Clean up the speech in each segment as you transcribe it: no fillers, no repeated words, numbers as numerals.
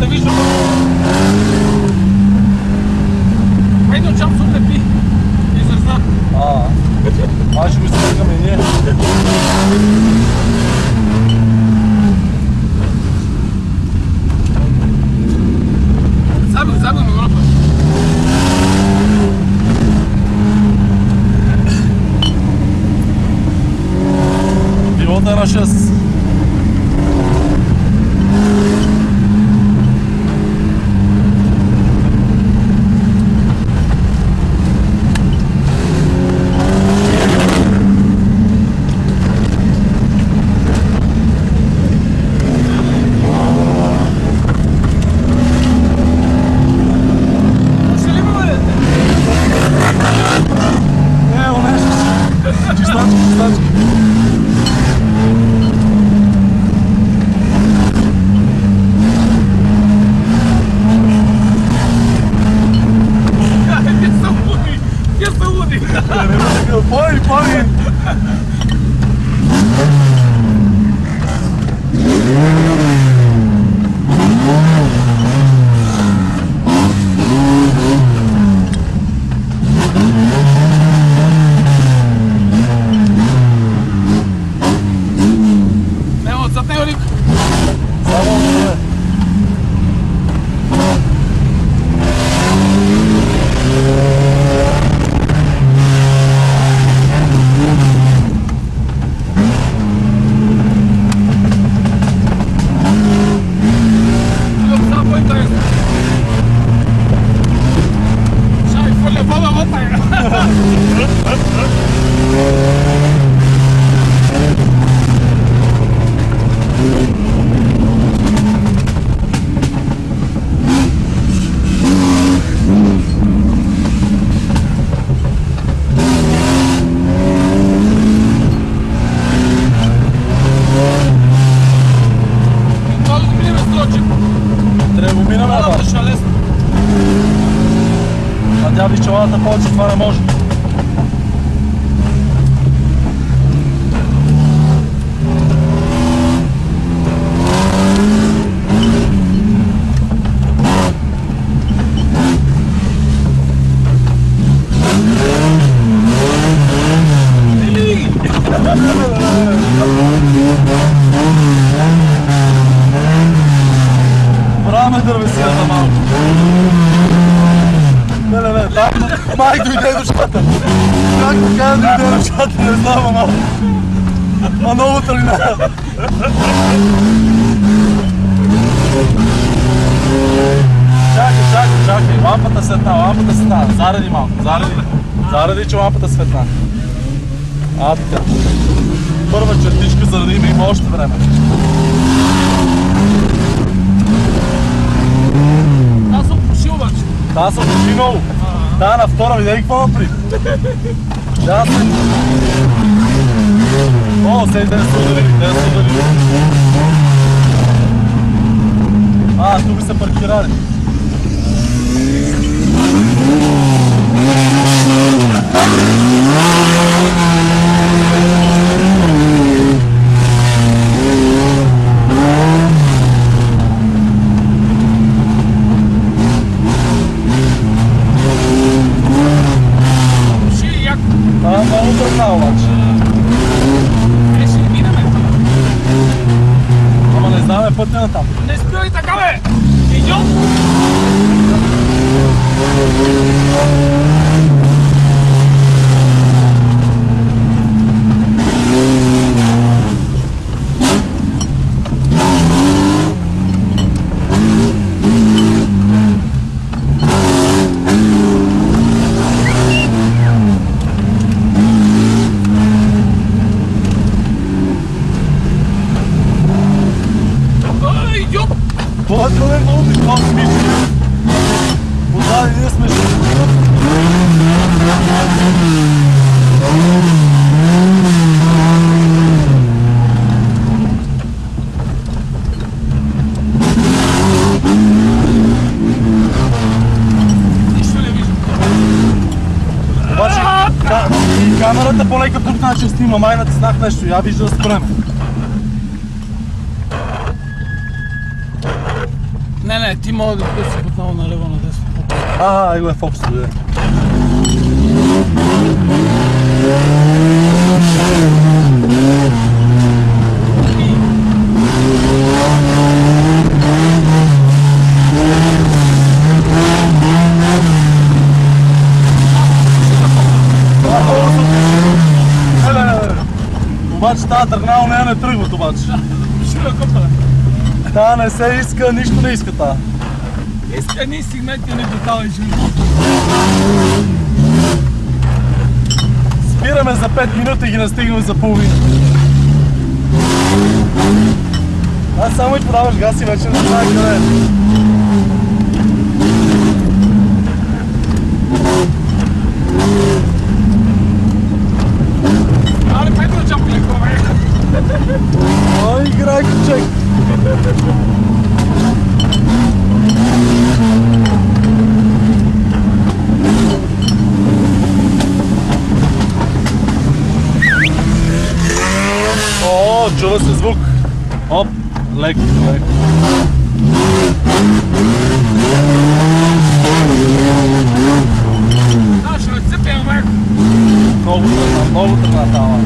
да виждам. Хайде очам се отлепи. Изразна. Аз ще го изтъргаме и ние. Забил ми гропа. Пилота на 6. Пори! Нема отзад него никой. Само не. Надяваш челата повече, това не може. Браме дървесията малко. Не, там май дойде душата. Как така дойде душата, не знам, ама много тръгна. Чакай, лампата светна, заради малко, заради, че лампата светна. Така. Първа чертичка, заради има още време. Аз съм пушил обаче. Да, съм пушил много. Да, на втора видя и какво напри. Да, съм. О, сега да се удали. Тук са паркирали. Много тръгна обаче. Ще ли минаме? Ама не знаме пътя на там. Не спирай така, бе! Идиот! Това е много мисля, отдаде ние сме ще. Нищо не виждам. Обаче камерата по-лека друг начин снима, май натиснах нещо, я вижда да спреме. Не, Не, ти мога да си отново налево надесно. Его е фокус, да. Обаче тази тръгнала нея не тръгват обаче. Шура копа. Та не се иска, нищо не иска та. Иска ни сегменти не детали жили. Спираме за 5 минути и ги настигаме за половина. Аз само и подаваш газ и вече не знае къде е. Але Петро чапулеко, бе. Ой, играй, чек. О, чува се звук. Оп, лек, лек. Да, ще разцепим, бе. Много тръгна тама.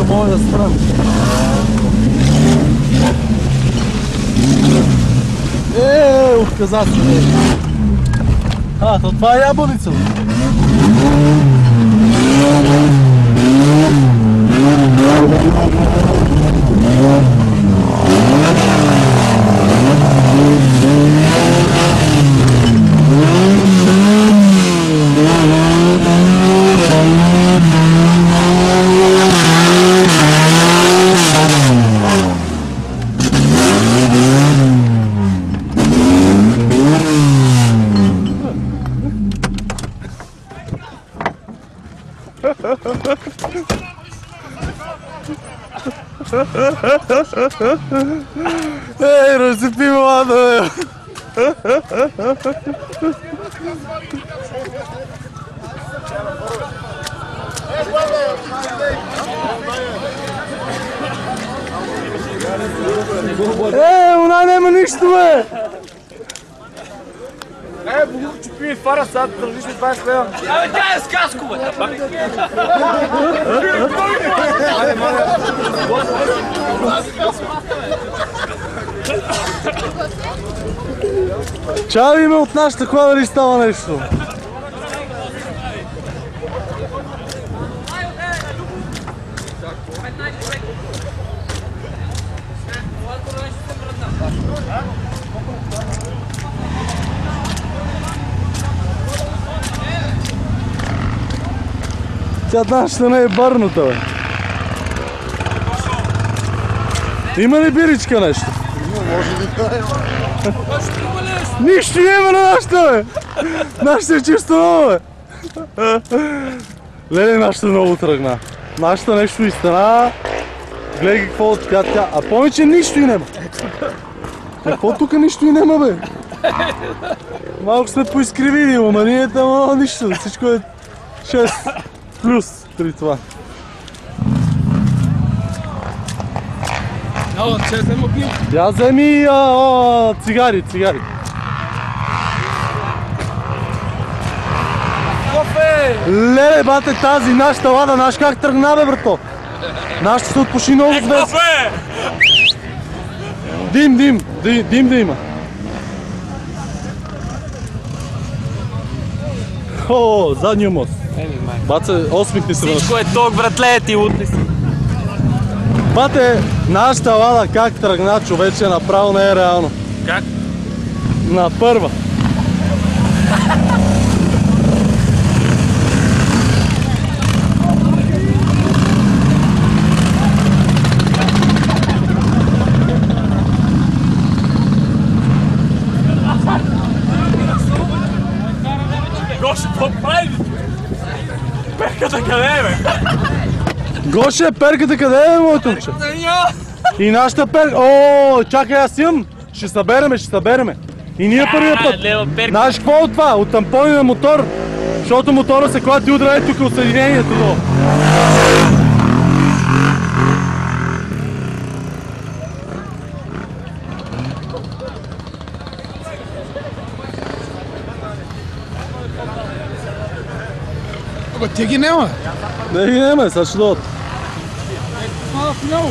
Мога да спрем. Каза се. То това е ябълница. Ей, разцепи млада, она няма нищо, бе! Че пие фара, сега държиш ми 20 лева. Абе, тя е с каско, бе! Чао име от нашата кола, дали става нещо? Тя нашата не е бърната, бе. Има ли биричка нещо? Може би да е. Нищо няма на нашата, бе! Нашата е чисто нова, бе! Леле, нашата много тръгна. Нашата нещо изстана. Гледай какво така тя. А повече нищо и нема. Какво тук нищо и нема, бе? Малко сме поизкривили уманията, но нищо. Всичко е 6 плюс при това. Ще взема пиво. Я вземи цигари. Леле, бате, тази нашата лада, наш как тръгна, бе, брато? Нашата се отпуши много звезд. Дим да има. О, задния мост. Бате, осмихни се. Всичко е ток, братле, ти лутни си. Бате, нашата лада как тръгна, човече, направо не е реално. Как? На първа. Къде, бе? Гоше, перката къде е, моето момче? И нашата перка... О, чакай, аз имам. Ще събереме. И ние първия път. Знаеш какво от това? От тампони на мотор. Защото мотора се клати удра е тук от съединението долу. Абе, те ги няма. Не ги няма, сега ще дойдат. Няма.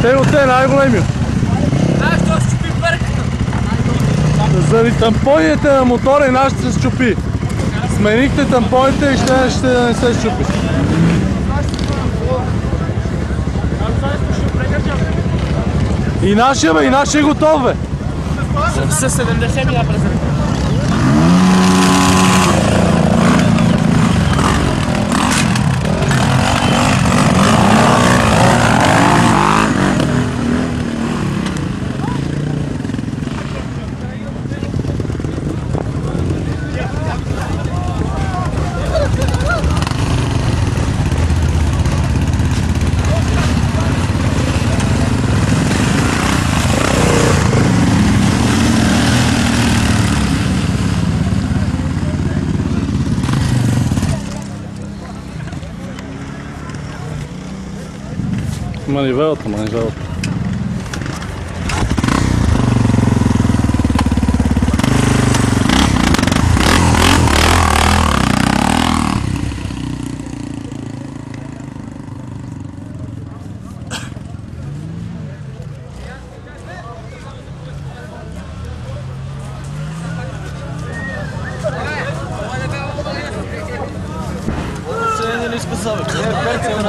Те най-големи. Знаеш, той щупи перката. Заради тампоните на мотора и наш ще се щупи. Сменихте тампоните и ще не се щупи. И нашия бе, и нашия е готов бе. С 70 мила през ръка. Манивелата.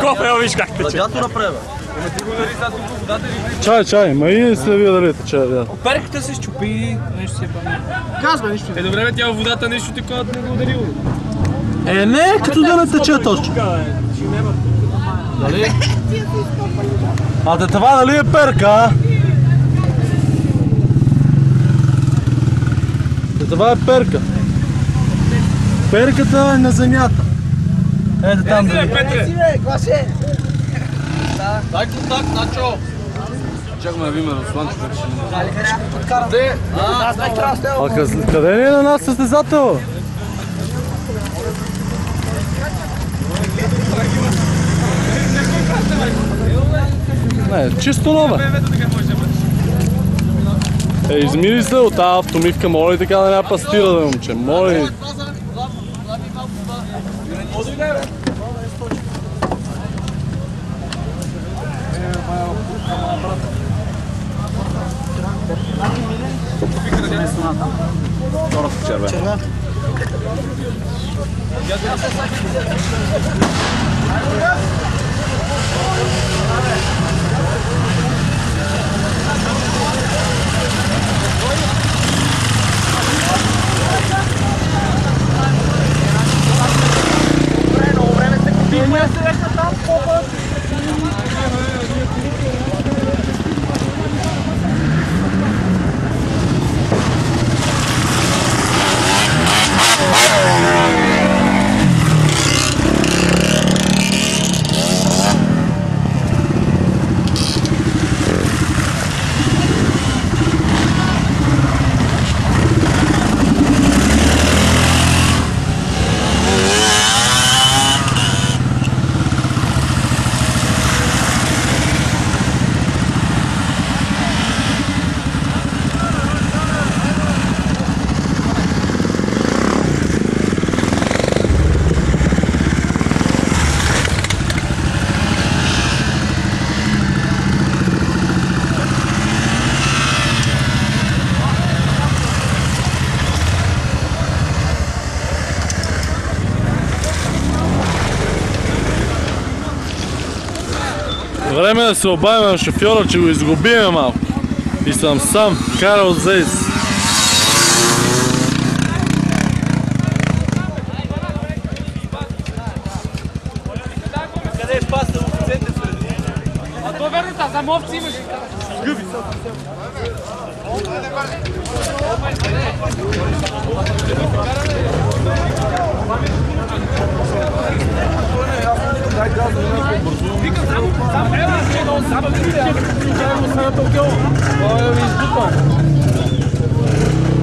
Кофе, виж как тече. Радиатора прева. Чай, ма и се вие дали тече радиатор. Перката се щупи, нещо се пали. Казва нищо. Добре, бе, тя във водата нещо такова не го ударило. Не, като да не тече точно. Дали? А това дали е перка, а? Това е перка. Перката е на земята. Ето там дали. Петре! Дай контакт, Начо! Чакаме да видим Руслан, човек ще А къде ни е на нас състезател? Не, чисто нова. Измири се от тази автомивка, моля и така да няма пастира да момче, моля и... Време е да се обавим на шофьора, че го изгубиме малко. И съм сам, Карл Зейц. Къде е паса в ръцете среди? А то верно, за мовци имаш. Гъби.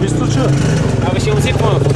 Източа. Абе ще усипвам.